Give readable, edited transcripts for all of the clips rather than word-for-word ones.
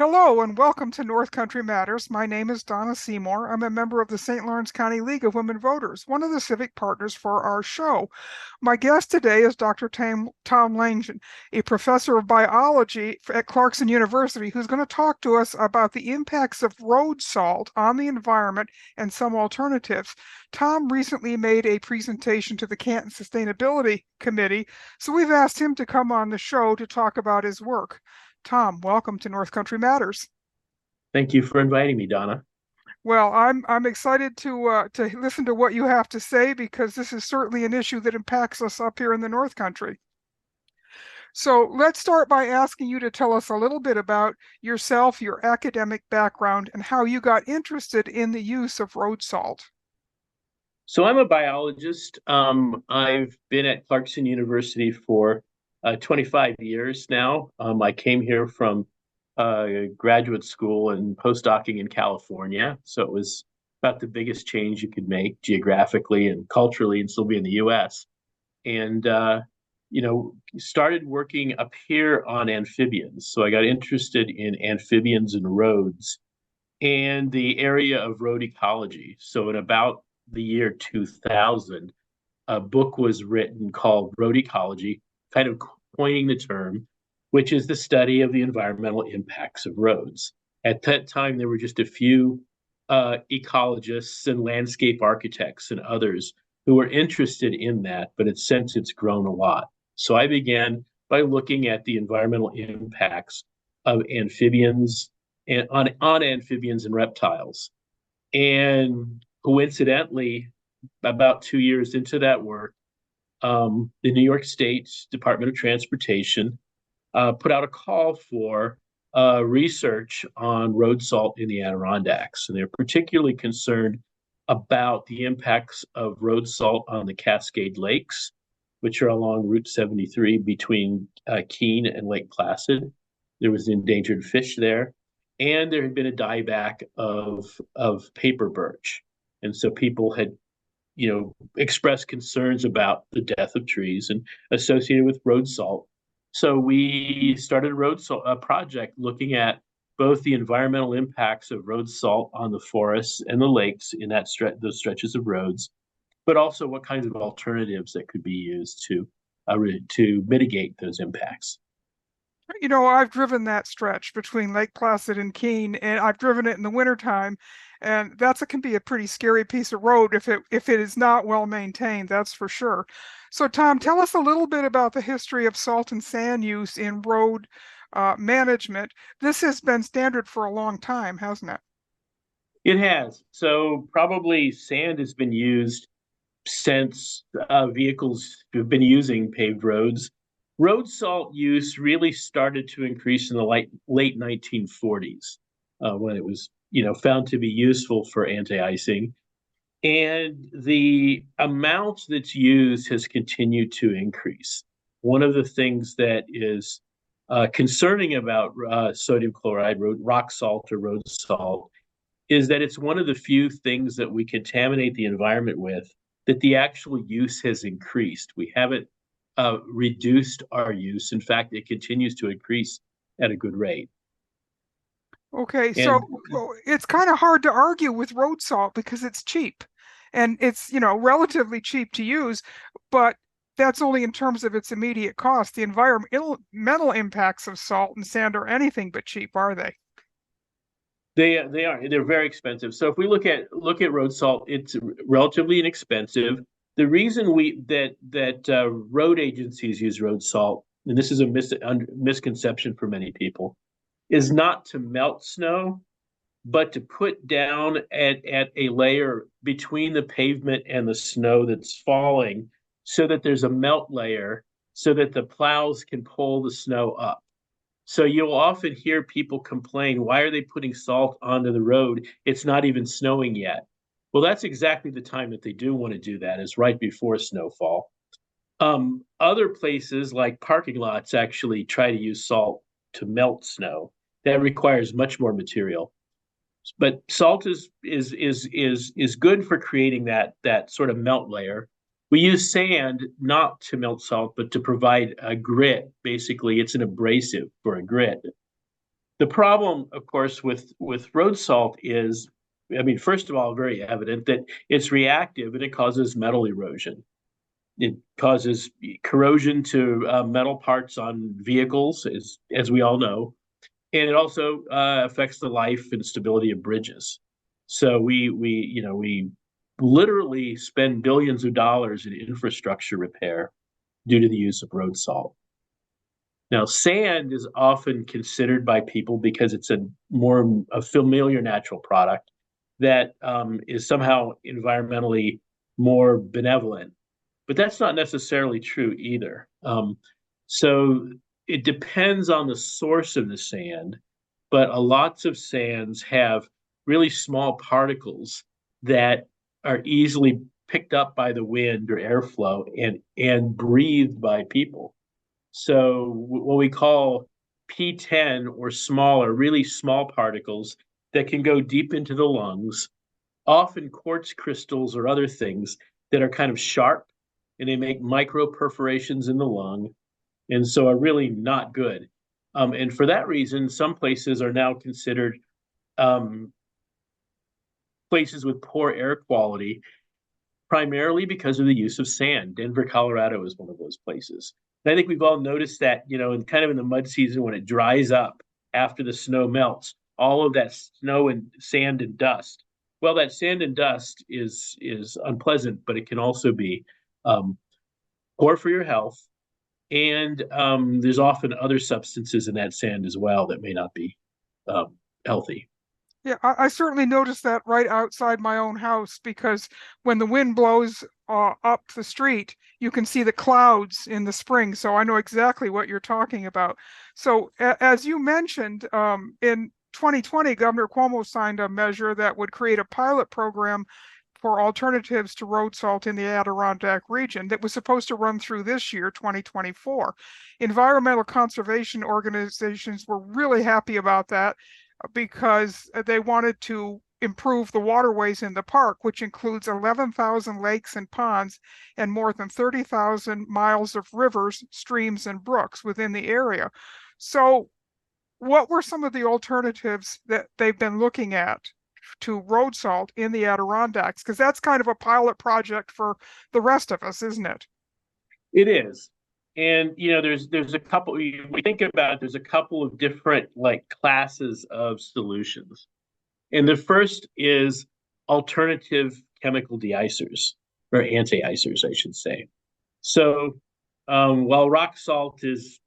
Hello and welcome to North Country Matters. My name is Donna Seymour. I'm a member of the St. Lawrence County League of Women Voters, one of the civic partners for our show. My guest today is Dr. Tom Langen, a professor of biology at Clarkson University, who's going to talk to us about the impacts of road salt on the environment and some alternatives. Tom recently made a presentation to the Canton Sustainability Committee, so we've asked him to come on the show to talk about his work. Tom, welcome to North Country Matters. Thank you for inviting me, Donna. Well, I'm excited to listen to what you have to say because this is certainly an issue that impacts us up here in the North Country. So let's start by asking you to tell us a little bit about yourself, your academic background, and how you got interested in the use of road salt. So I'm a biologist. I've been at Clarkson University for 25 years now. I came here from graduate school and postdocing in California. So it was about the biggest change you could make geographically and culturally and still be in the US. And, started working up here on amphibians. So I got interested in amphibians and roads and the area of road ecology. So in about the year 2000, a book was written called Road Ecology, kind of coining the term, which is the study of the environmental impacts of roads. At that time, there were just a few ecologists and landscape architects and others who were interested in that, but since it's grown a lot. So I began by looking at the environmental impacts of amphibians and on amphibians and reptiles. And coincidentally, about 2 years into that work, the New York State Department of Transportation put out a call for research on road salt in the Adirondacks. And they're particularly concerned about the impacts of road salt on the Cascade Lakes, which are along Route 73 between Keene and Lake Placid. There was endangered fish there, and there had been a dieback of paper birch. And so people had, expressed concerns about the death of trees and associated with road salt. So we started a road salt project looking at both the environmental impacts of road salt on the forests and the lakes in those stretches of roads, but also what kinds of alternatives that could be used to mitigate those impacts. You know, I've driven that stretch between Lake Placid and Keene, and I've driven it in the wintertime, and can be a pretty scary piece of road if it is not well maintained, that's for sure. So, Tom, tell us a little bit about the history of salt and sand use in road management. This has been standard for a long time, hasn't it? It has. So probably sand has been used since vehicles have been using paved roads. Road salt use really started to increase in the late 1940s when it was, found to be useful for anti-icing. And the amount that's used has continued to increase. One of the things that is concerning about sodium chloride, rock salt or road salt, is that it's one of the few things that we contaminate the environment with that the actual use has increased. We haven't reduced our use. In fact, it continues to increase at a good rate. Okay, so And it's kind of hard to argue with road salt because it's cheap and it's, relatively cheap to use, but that's only in terms of its immediate cost. The environmental impacts of salt and sand are anything but cheap, are they? they're very expensive. So if we look at road salt, it's relatively inexpensive. The reason that road agencies use road salt, and this is a misconception for many people, is not to melt snow, but to put down at a layer between the pavement and the snow that's falling so that there's a melt layer so that the plows can pull the snow up. So you'll often hear people complain, why are they putting salt onto the road? It's not even snowing yet. Well, that's exactly the time that they do want to do that, is right before snowfall. Other places like parking lots actually try to use salt to melt snow. That requires much more material. But salt is good for creating that sort of melt layer. We use sand not to melt salt, but to provide a grit. Basically, it's an abrasive for a grit. The problem, of course, with road salt is, I mean, first of all, very evident that it's reactive and it causes metal erosion. It causes corrosion to metal parts on vehicles, as we all know, and it also affects the life and stability of bridges. So we literally spend billions of dollars in infrastructure repair due to the use of road salt. Now, sand is often considered by people because it's a familiar natural product that is somehow environmentally more benevolent, but that's not necessarily true either. So it depends on the source of the sand, but lots of sands have really small particles that are easily picked up by the wind or airflow and breathed by people. So what we call P10 or smaller, really small particles that can go deep into the lungs, often quartz crystals or other things that are kind of sharp and they make micro perforations in the lung and so are really not good. And for that reason, some places are now considered um, places with poor air quality, primarily because of the use of sand. Denver, Colorado is one of those places. And I think we've all noticed that, in kind of in the mud season when it dries up after the snow melts, all of that snow and sand and dust. Well, that sand and dust is unpleasant, but it can also be um, poor for your health. And there's often other substances in that sand as well that may not be healthy. Yeah, I certainly noticed that right outside my own house because when the wind blows up the street, you can see the clouds in the spring. So I know exactly what you're talking about. So as you mentioned, in 2020, Governor Cuomo signed a measure that would create a pilot program for alternatives to road salt in the Adirondack region that was supposed to run through this year, 2024. Environmental conservation organizations were really happy about that because they wanted to improve the waterways in the park, which includes 11,000 lakes and ponds and more than 30,000 miles of rivers, streams, and brooks within the area. So, what were some of the alternatives that they've been looking at to road salt in the Adirondacks? Because that's kind of a pilot project for the rest of us, isn't it? It is. And there's a couple we think about it, there's a couple of different like classes of solutions. And the first is alternative chemical deicers or anti-icers, I should say. So while rock salt is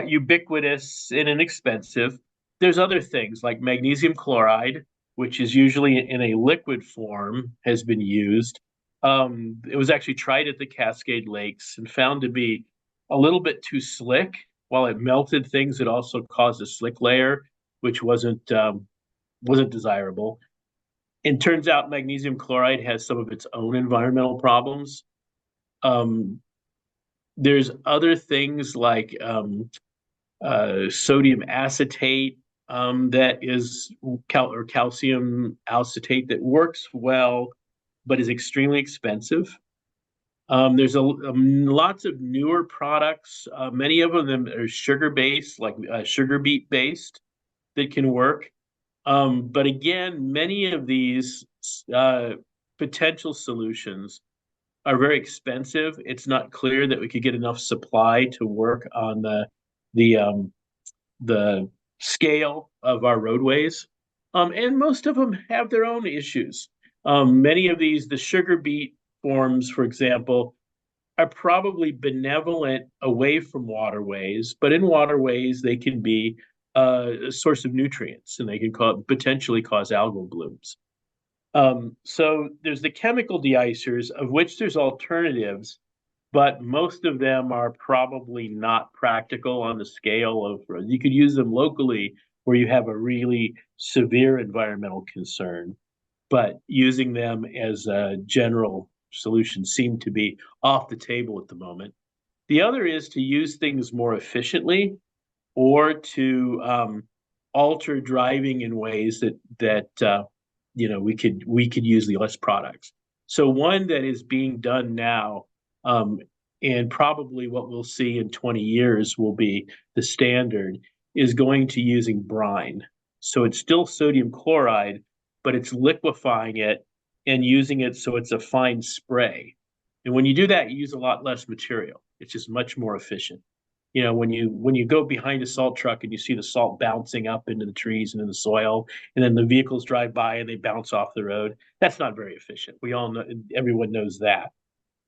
ubiquitous and inexpensive, there's other things like magnesium chloride, which is usually in a liquid form, has been used. It was actually tried at the Cascade Lakes and found to be a little bit too slick. While it melted things, it also caused a slick layer, which wasn't desirable. And turns out magnesium chloride has some of its own environmental problems. Um, there's other things like sodium acetate that is or calcium acetate that works well, but is extremely expensive. There's lots of newer products. Many of them are sugar based, like sugar beet based, that can work. But again, many of these uh, potential solutions are very expensive. It's not clear that we could get enough supply to work on the the scale of our roadways. And most of them have their own issues. Many of these, the sugar beet forms, for example, are probably benevolent away from waterways, but in waterways, they can be a source of nutrients and they can potentially cause algal blooms. So there's the chemical deicers, of which there's alternatives, but most of them are probably not practical on the scale of you could use them locally where you have a really severe environmental concern, but using them as a general solution seem to be off the table at the moment. The other is to use things more efficiently or to alter driving in ways that we could use the less products. So one that is being done now, and probably what we'll see in 20 years will be the standard, is going to using brine. So it's still sodium chloride, but it's liquefying it and using it so it's a fine spray. And when you do that, you use a lot less material. It's just much more efficient. When you go behind a salt truck and you see the salt bouncing up into the trees and in the soil, and then the vehicles drive by and they bounce off the road, that's not very efficient. We all know, everyone knows that.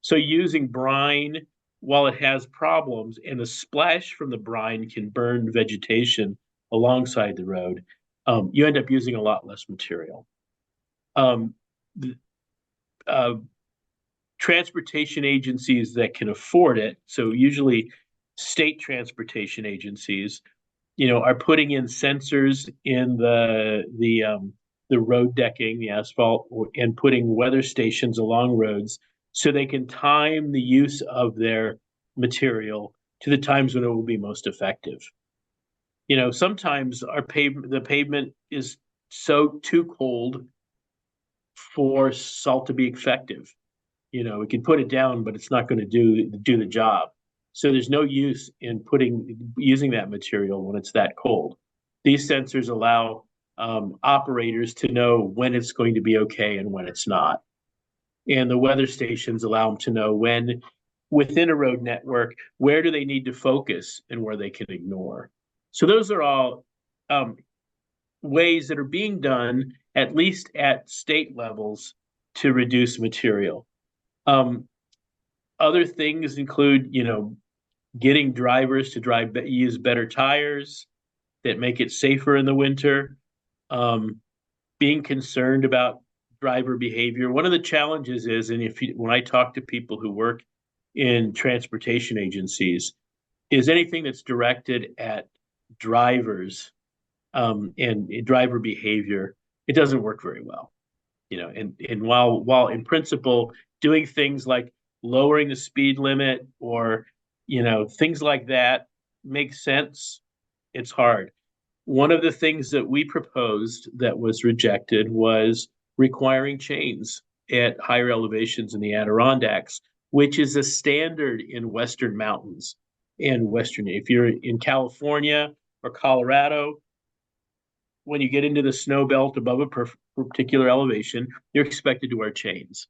So using brine, while it has problems, and the splash from the brine can burn vegetation alongside the road, you end up using a lot less material. Um, uh, Transportation agencies that can afford it, so usually state transportation agencies, are putting in sensors in the road decking, the asphalt, and putting weather stations along roads so they can time the use of their material to the times when it will be most effective. Sometimes the pavement is so too cold for salt to be effective. We can put it down, but it's not going to do the job. So there's no use in using that material when it's that cold. These sensors allow operators to know when it's going to be okay and when it's not. And the weather stations allow them to know when, within a road network, where do they need to focus and where they can ignore. So those are all ways that are being done, at least at state levels, to reduce material. Other things include, getting drivers to use better tires that make it safer in the winter. Being concerned about driver behavior. One of the challenges is, and when I talk to people who work in transportation agencies, is anything that's directed at drivers and driver behavior, it doesn't work very well. And while in principle doing things like lowering the speed limit or things like that makes sense, it's hard. One of the things that we proposed that was rejected was requiring chains at higher elevations in the Adirondacks, which is a standard in Western mountains and Western. If you're in California or Colorado, when you get into the snow belt above a particular elevation, you're expected to wear chains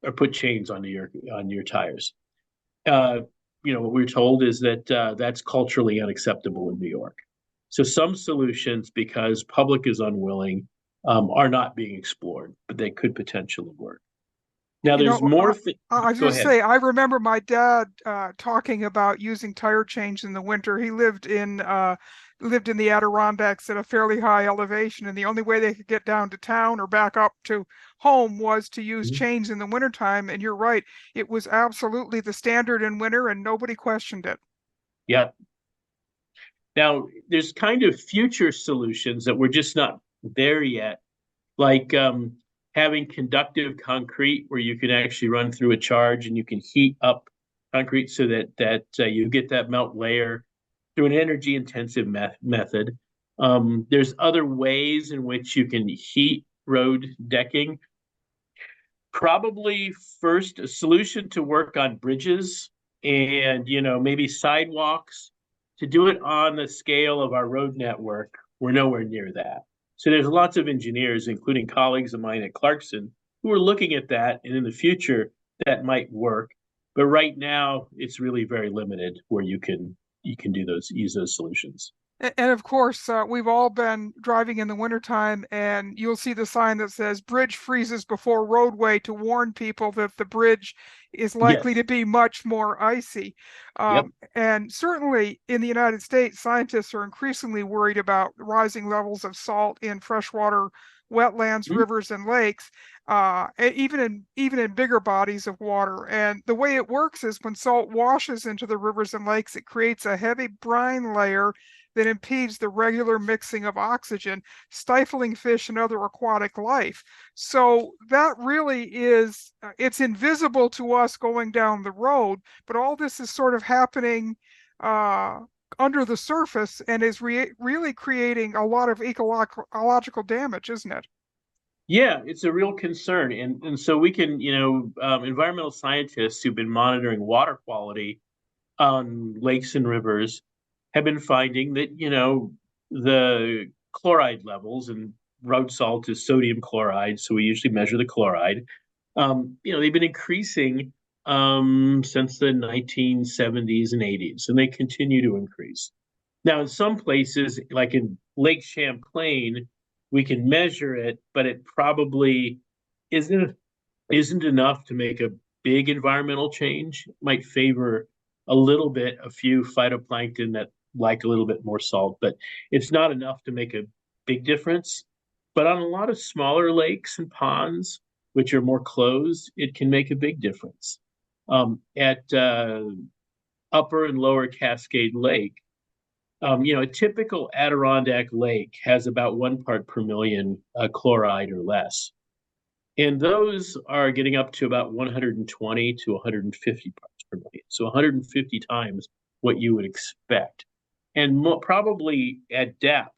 or put chains on your tires. What we're told is that that's culturally unacceptable in New York. So some solutions, because public is unwilling, are not being explored, but they could potentially work. Now, You there's know, more. I was Go just ahead. say, I remember my dad talking about using tire chains in the winter. He lived in the Adirondacks at a fairly high elevation, and the only way they could get down to town or back up to home was to use Mhm. chains in the wintertime. And you're right, it was absolutely the standard in winter, and nobody questioned it. Yeah. Now, there's kind of future solutions that we're just not there yet, like having conductive concrete where you can actually run through a charge and you can heat up concrete so that you get that melt layer through an energy intensive method. There's other ways in which you can heat road decking. Probably first a solution to work on bridges and maybe sidewalks. To do it on the scale of our road network, we're nowhere near that. So there's lots of engineers, including colleagues of mine at Clarkson, who are looking at that, and in the future that might work. But right now, it's really very limited where you can use those solutions. And of course, we've all been driving in the wintertime, and you'll see the sign that says bridge freezes before roadway to warn people that the bridge is likely to Yes. be much more icy. Yep. And certainly in the United States, scientists are increasingly worried about rising levels of salt in freshwater wetlands, Mhm. rivers, and lakes, even in bigger bodies of water. And the way it works is when salt washes into the rivers and lakes, it creates a heavy brine layer that impedes the regular mixing of oxygen, stifling fish and other aquatic life. So that really is, it's invisible to us going down the road, but all this is sort of happening uh, under the surface and is really creating a lot of ecological damage, isn't it? Yeah, it's a real concern, and so we can, environmental scientists who've been monitoring water quality on lakes and rivers have been finding that, the chloride levels, and road salt is sodium chloride, so we usually measure the chloride. They've been increasing since the 1970s and 80s, and they continue to increase. Now, in some places, like in Lake Champlain, we can measure it, but it probably isn't isn't enough to make a big environmental change. It might favor a little bit a few phytoplankton that like a little bit more salt, but it's not enough to make a big difference. But on a lot of smaller lakes and ponds, which are more closed, it can make a big difference. At Upper and Lower Cascade Lake, a typical Adirondack lake has about 1 part per million chloride or less. And those are getting up to about 120 to 150 parts per million. So 150 times what you would expect. And probably at depth,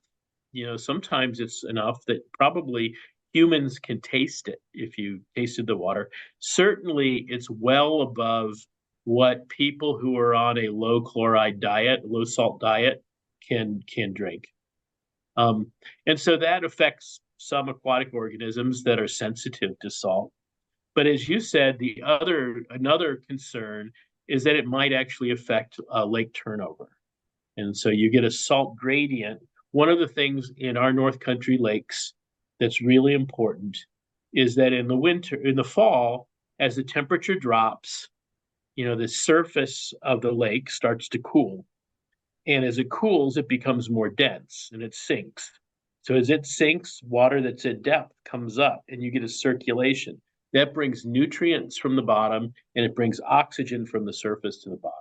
sometimes it's enough that probably humans can taste it if you tasted the water. Certainly, it's well above what people who are on a low chloride diet, low salt diet, can drink. And so that affects some aquatic organisms that are sensitive to salt. But as you said, another concern is that it might actually affect lake turnover. And so you get a salt gradient. One of the things in our North Country lakes that's really important is that in the fall, as the temperature drops, the surface of the lake starts to cool. And as it cools, it becomes more dense and it sinks. So as it sinks, water that's at depth comes up and you get a circulation. That brings nutrients from the bottom and it brings oxygen from the surface to the bottom.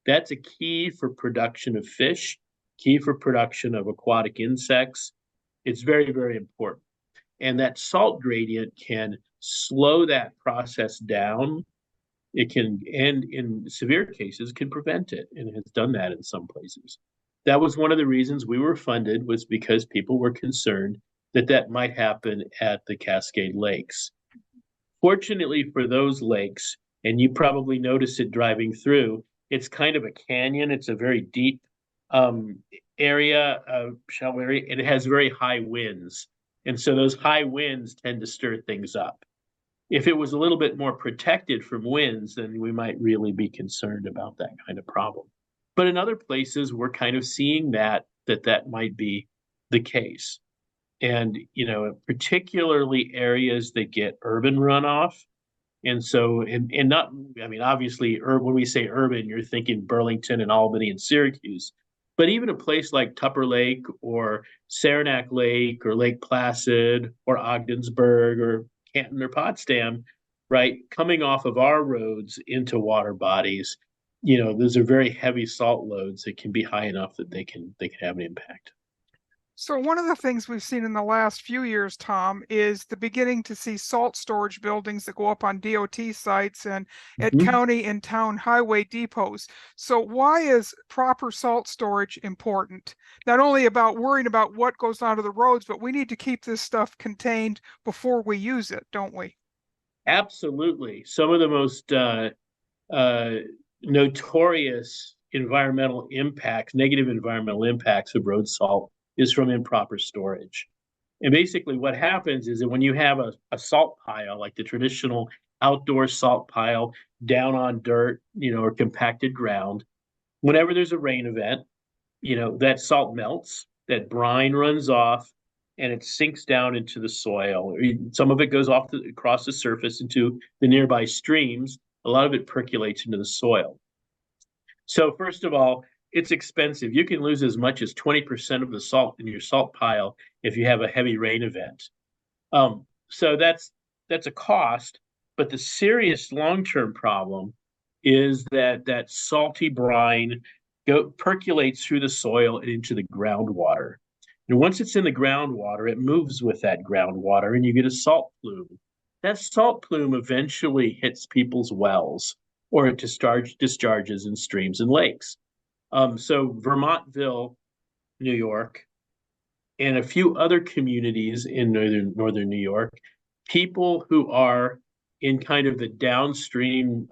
That's a key for production of fish, key for production of aquatic insects. It's very, very important. And that salt gradient can slow that process down. It can, and in severe cases, can prevent it, and has done that in some places. That was one of the reasons we were funded, was because people were concerned that that might happen at the Cascade Lakes. Fortunately for those lakes, and you probably noticed it driving through, it's kind of a canyon. It's a very deep area, shallow area, and it has very high winds. And so those high winds tend to stir things up. If it was a little bit more protected from winds, then we might really be concerned about that kind of problem. But in other places, we're kind of seeing that might be the case. And, particularly areas that get urban runoff. And so, and not, I mean, obviously, when we say urban, you're thinking Burlington and Albany and Syracuse. But even a place like Tupper Lake or Saranac Lake or Lake Placid or Ogdensburg or Canton or Potsdam, right, coming off of our roads into water bodies, those are very heavy salt loads that can be high enough that they can have an impact. So one of the things we've seen in the last few years, Tom, is the beginning to see salt storage buildings that go up on DOT sites and at Mm-hmm. county and town highway depots. So why is proper salt storage important? Not only about worrying about what goes onto the roads, but we need to keep this stuff contained before we use it, don't we? Absolutely. Some of the most notorious negative environmental impacts of road salt is from improper storage. And basically what happens is that when you have a salt pile, like the traditional outdoor salt pile down on dirt, or compacted ground, whenever there's a rain event, that salt melts, that brine runs off, and it sinks down into the soil. Some of it goes across the surface into the nearby streams. A lot of it percolates into the soil. So first of all, it's expensive. You can lose as much as 20% of the salt in your salt pile if you have a heavy rain event. So that's a cost, but the serious long-term problem is that salty brine percolates through the soil and into the groundwater. And once it's in the groundwater, it moves with that groundwater and you get a salt plume. That salt plume eventually hits people's wells, or it discharges in streams and lakes. So Vermontville, New York, and a few other communities in northern New York, people who are in kind of the downstream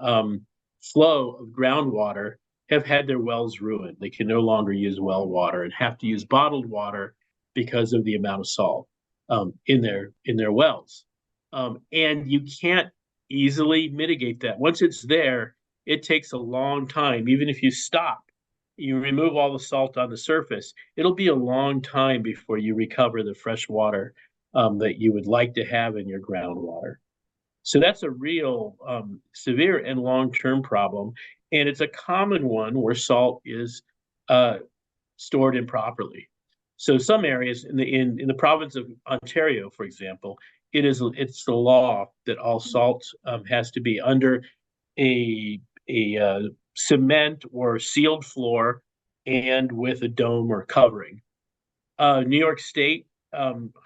flow of groundwater have had their wells ruined. They can no longer use well water and have to use bottled water because of the amount of salt in their wells. And you can't easily mitigate that. Once it's there, it takes a long time. Even if you stop, you remove all the salt on the surface, it'll be a long time before you recover the fresh water that you would like to have in your groundwater. So that's a real severe and long-term problem, and it's a common one where salt is uh, stored improperly. So some areas in the province of Ontario, for example, it's the law that all salt has to be under a cement or sealed floor and with a dome or covering. New York State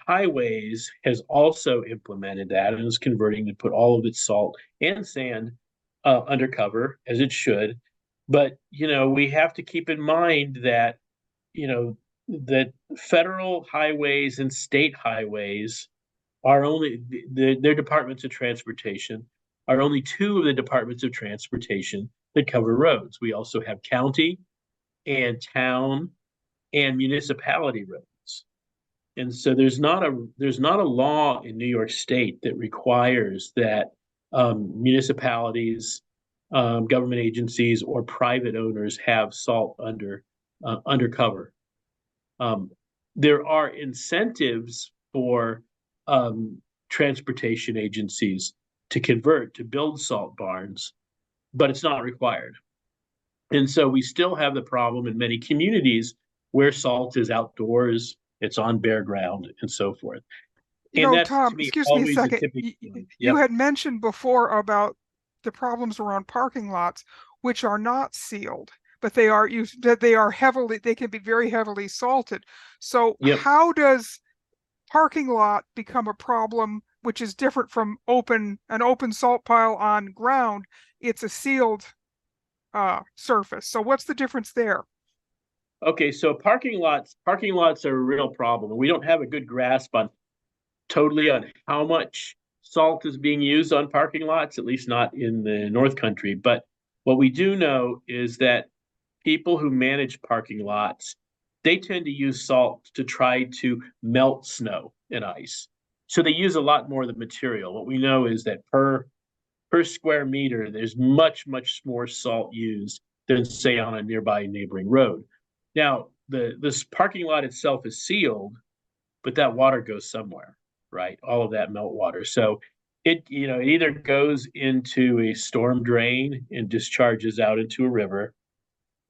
Highways has also implemented that and is converting to put all of its salt and sand undercover as it should. But we have to keep in mind that that federal highways and state highways are only their departments of transportation are only two of the departments of transportation that cover roads. We also have county and town and municipality roads. And so there's not a law in New York State that requires that municipalities, government agencies, or private owners have salt undercover. Um, there are incentives for transportation agencies to convert to build salt barns, but it's not required. And so we still have the problem in many communities where salt is outdoors, it's on bare ground, and so forth. And that's Tom, to me excuse me a always a second. tipping point. You Yep, had mentioned before about the problems around parking lots, which are not sealed, but they can be very heavily salted. So yep. how does parking lot become a problem, which is different from an open salt pile on ground? It's a sealed surface. So what's the difference there? Okay, so parking lots are a real problem. We don't have a good grasp on how much salt is being used on parking lots, at least not in the North Country. But what we do know is that people who manage parking lots, they tend to use salt to try to melt snow and ice. So they use a lot more of the material. What we know is that per square meter, there's much more salt used than say on a nearby neighboring road. Now, this parking lot itself is sealed, but that water goes somewhere, right? All of that melt water. So it either goes into a storm drain and discharges out into a river,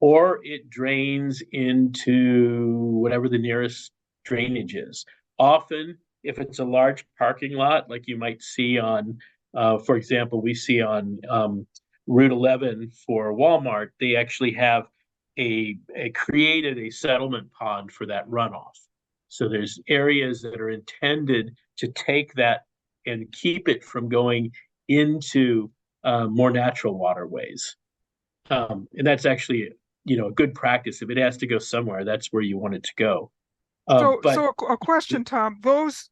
or it drains into whatever the nearest drainage is. Often, if it's a large parking lot, like you might see for example, we see on Route 11 for Walmart, they actually have created a settlement pond for that runoff. So there's areas that are intended to take that and keep it from going into more natural waterways. And that's actually a good practice. If it has to go somewhere, that's where you want it to go. But A question, Tom. Those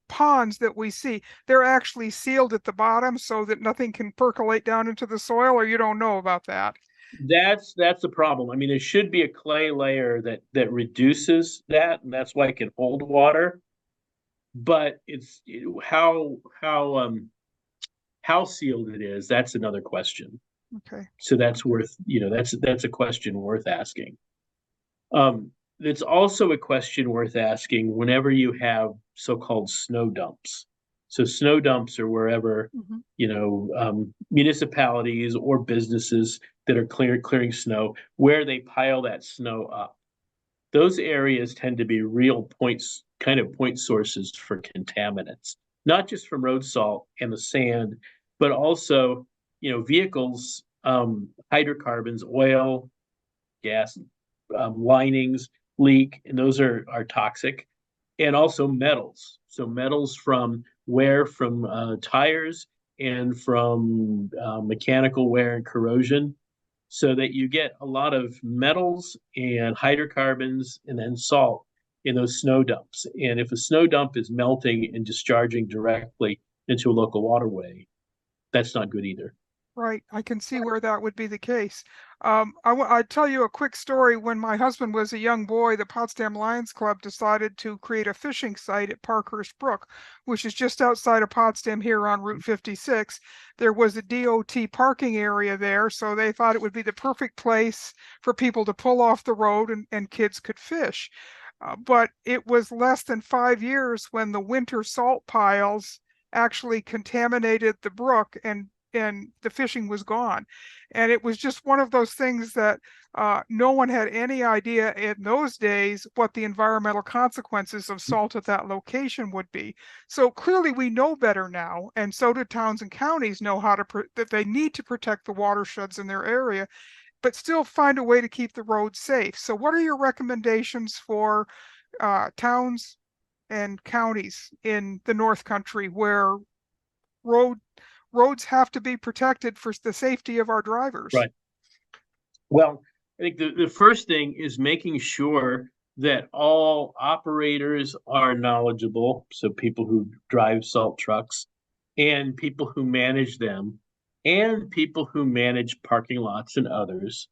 ponds that we see, they're actually sealed at the bottom so that nothing can percolate down into the soil, or you don't know about that? that's the problem. I mean, there should be a clay layer that reduces that, and that's why it can hold water. But it's how sealed it is. That's another question. Okay. So that's a question worth asking. It's also a question worth asking whenever you have so-called snow dumps. So snow dumps are wherever Hmm. municipalities or businesses that are clearing snow, where they pile that snow up. Those areas tend to be real point sources for contaminants, not just from road salt and the sand, but also vehicles, hydrocarbons, oil, gas, linings leak, and those are toxic, and also metals. So metals from wear from tires and from mechanical wear and corrosion, so that you get a lot of metals and hydrocarbons and then salt in those snow dumps. And if a snow dump is melting and discharging directly into a local waterway, that's not good either. Right. I can see where that would be the case. I'd tell you a quick story. When my husband was a young boy, the Potsdam Lions Club decided to create a fishing site at Parkhurst Brook, which is just outside of Potsdam here on Route 56. There was a DOT parking area there, so they thought it would be the perfect place for people to pull off the road and kids could fish. But it was less than 5 years when the winter salt piles actually contaminated the brook and the fishing was gone. And it was just one of those things that no one had any idea in those days what the environmental consequences of salt at that location would be. So clearly we know better now, and so do towns and counties know that they need to protect the watersheds in their area, but still find a way to keep the roads safe. So what are your recommendations for towns and counties in the North Country where road roads have to be protected for the safety of our drivers? Right. Well, I think the first thing is making sure that all operators are knowledgeable. So people who drive salt trucks and people who manage them and people who manage parking lots and others,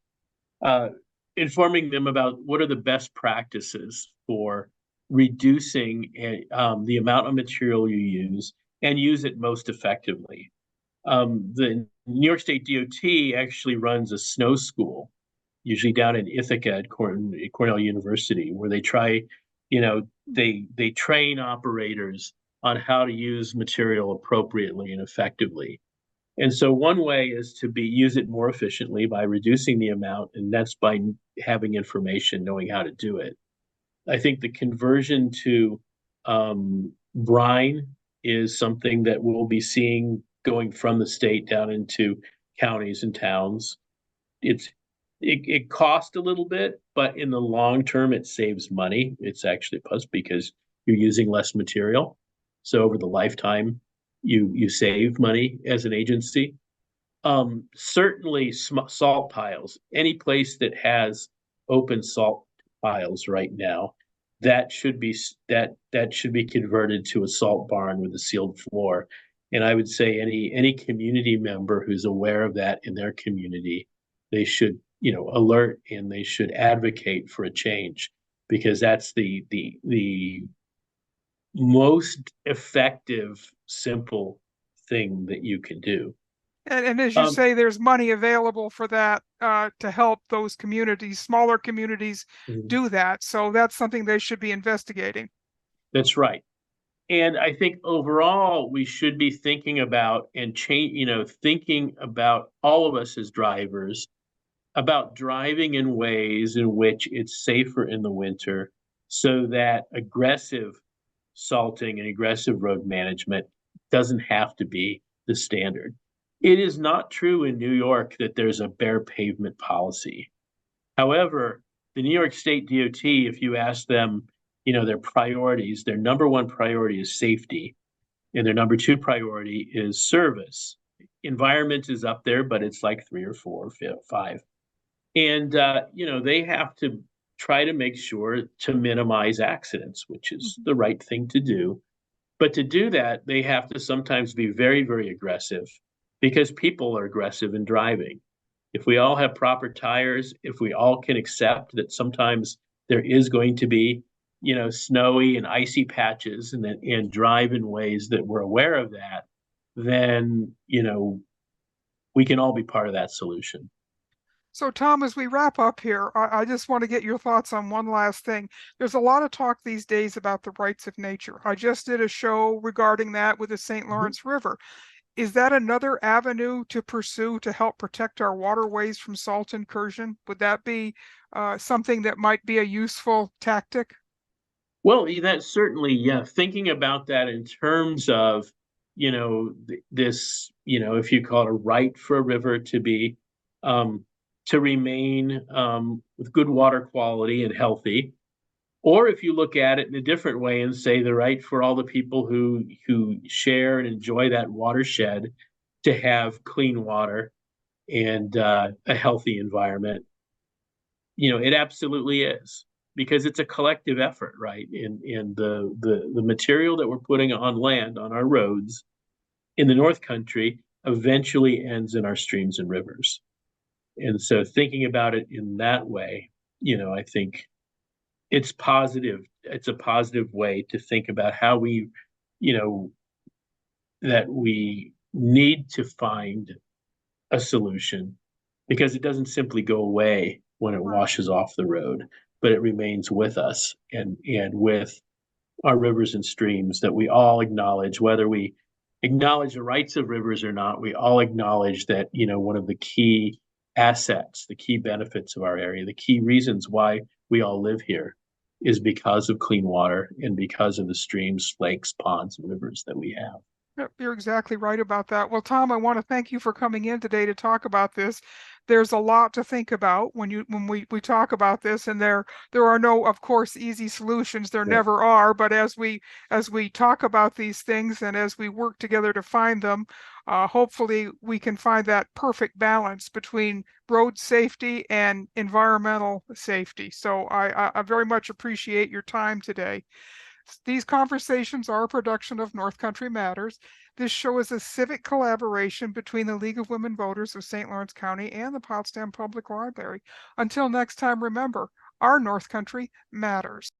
uh, informing them about what are the best practices for reducing the amount of material you use and use it most effectively. The New York State DOT actually runs a snow school, usually down in Ithaca at Cornell University, where they try, they train operators on how to use material appropriately and effectively. And so one way is to use it more efficiently by reducing the amount, and that's by having information, knowing how to do it. I think the conversion to brine is something that we'll be seeing going from the state down into counties and towns. It's it costs a little bit, but in the long term, it saves money. It's actually a plus because you're using less material. So over the lifetime, you save money as an agency. Certainly, salt piles. Any place that has open salt piles right now, that should be that should be converted to a salt barn with a sealed floor. And I would say any community member who's aware of that in their community, they should alert and they should advocate for a change because that's the most effective simple thing that you can do. And as you Um, say, there's money available for that to help those communities, smaller communities, do that. So that's something they should be investigating. that's right. And I think overall we should be thinking about and thinking about all of us as drivers about driving in ways in which it's safer in the winter so that aggressive salting and aggressive road management doesn't have to be the standard. It is not true in New York that there's a bare pavement policy. However, the New York State DOT, if you ask them, their priorities, their number one priority is safety, and their number two priority is service. Environment is up there, but it's like three or four, five. And they have to try to make sure to minimize accidents, which is the right thing to do. But to do that, they have to sometimes be very, very aggressive because people are aggressive in driving. If we all have proper tires, if we all can accept that sometimes there is going to be, snowy and icy patches and drive in ways that we're aware of that, then, we can all be part of that solution. So, Tom, as we wrap up here, I just want to get your thoughts on one last thing. There's a lot of talk these days about the rights of nature. I just did a show regarding that with the St. Mhm. Lawrence River. Is that another avenue to pursue to help protect our waterways from salt incursion? Would that be something that might be a useful tactic? Well, that's certainly, yeah, thinking about that in terms of, this, if you call it a right for a river um, to remain with good water quality and healthy, or if you look at it in a different way and say the right for all the people who share and enjoy that watershed to have clean water and a healthy environment, it absolutely is because it's a collective effort, right? And the material that we're putting on land on our roads in the North Country eventually ends in our streams and rivers. And so thinking about it in that way, I think it's positive. It's a positive way to think about how you know, that we need to find a solution because it doesn't simply go away when it washes off the road, but it remains with us and with our rivers and streams that we all acknowledge, whether we acknowledge the rights of rivers or not, we all acknowledge that, one of the key assets, the key benefits of our area, the key reasons why we all live here is because of clean water and because of the streams, lakes, ponds, and rivers that we have. Yep, you're exactly right about that. Well, Tom, I want to thank you for coming in today to talk about this. There's a lot to think about when we talk about this, and there are no, of course, easy solutions. There Yeah. never are. But as we talk about these things and as we work together to find them, hopefully we can find that perfect balance between road safety and environmental safety. So I very much appreciate your time today. These conversations are a production of North Country Matters. This show is a civic collaboration between the League of Women Voters of St. Lawrence County and the Potsdam Public Library. Until next time, remember, our North Country matters.